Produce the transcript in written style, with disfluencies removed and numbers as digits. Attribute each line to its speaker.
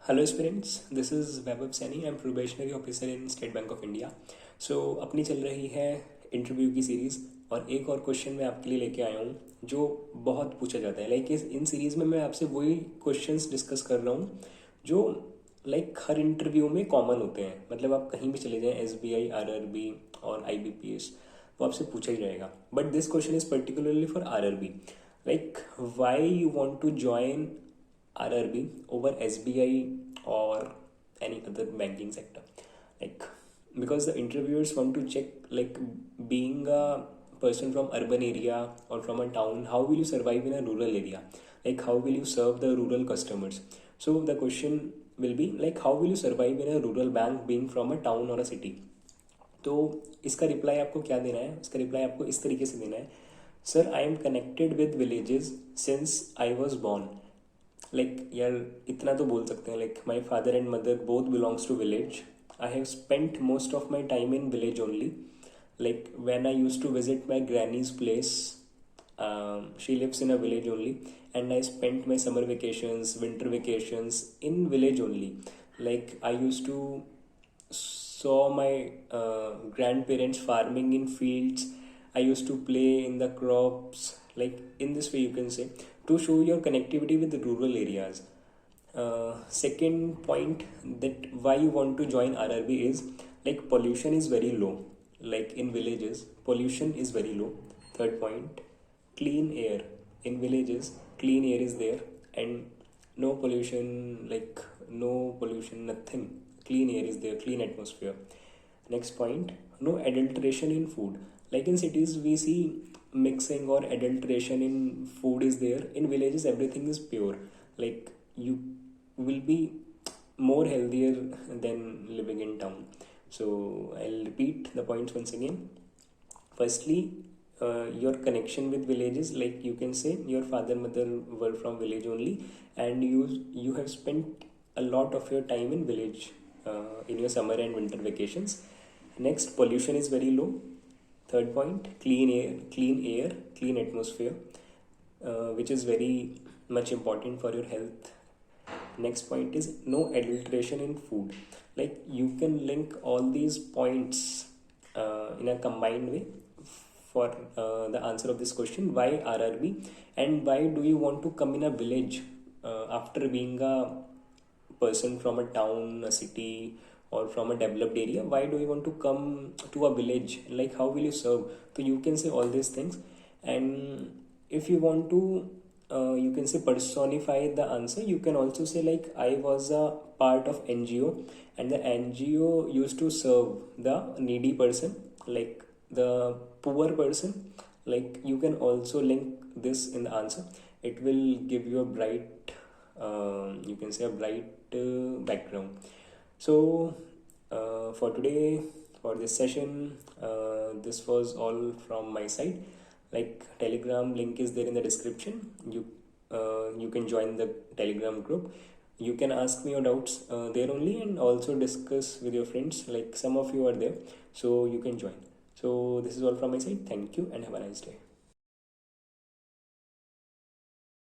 Speaker 1: Hello students, this is Vaibhav Saini. I am probationary officer in State Bank of India. So अपनी चल रही है interview की सीरीज़, और एक और क्वेश्चन मैं आपके लिए लेके आया हूँ जो बहुत पूछा जाता है। लाइक इन सीरीज़ में मैं आपसे वही क्वेश्चंस डिस्कस कर रहा हूँ जो लाइक हर इंटरव्यू में कॉमन होते हैं। मतलब आप कहीं भी चले जाएं, SBI, RRB और IBPS, वो आपसे पूछा ही रहेगा। But this question is particularly for RRB। Like why you want to join RRB over SBI or any other banking sector. Like, because the interviewers want to check, like, being a person from urban area or from a town, how will you survive in a rural area? Like, how will you serve the rural customers? So the question will be like, how will you survive in a rural bank being from a town or a city? तो इसका reply आपको क्या देना है? इसका reply आपको इस तरीके से देना है, sir I am connected with villages since I was born. Like यार इतना तो बोल सकते हैं, like my father and mother both belongs to village. I have spent most of my time in village only. Like when I use to visit my granny's place, she lives in a village only, and I spent my summer vacations, winter vacations in village only. Like I used to saw my grandparents farming in fields. I used to play in the crops. Like in this way you can say, to show your connectivity with the rural areas. Second point, that why you want to join RRB is like pollution is very low. Like in villages pollution is very low. Third point, clean air. In villages clean air is there, and no pollution, like no pollution, nothing. Clean air is there, clean atmosphere. Next point, no adulteration in food. Like in cities we see mixing or adulteration in food is there. In villages everything is pure. Like you will be more healthier than living in town. So I'll repeat the points once again. Firstly, your connection with villages, like you can say your father mother were from village only, and you have spent a lot of your time in village in your summer and winter vacations. Next, pollution is very low. Third point, clean air, clean atmosphere, which is very much important for your health. Next point is no adulteration in food. Like you can link all these points in a combined way for the answer of this question, why RRB, and why do you want to come in a village after being a person from a town, a city, or from a developed area. Why do you want to come to a village? Like how will you serve? So you can say all these things. And if you want to you can say personify the answer, you can also say like I was a part of NGO, and the NGO used to serve the needy person, like the poor person. Like you can also link this in the answer. It will give you a bright you can say a bright background. So for today, for this session, this was all from my side. Like Telegram link is there in the description. You can join the Telegram group. You can ask me your doubts there only, and also discuss with your friends. Like some of you are there, so you can join. So this is all from my side. Thank you and have a nice day.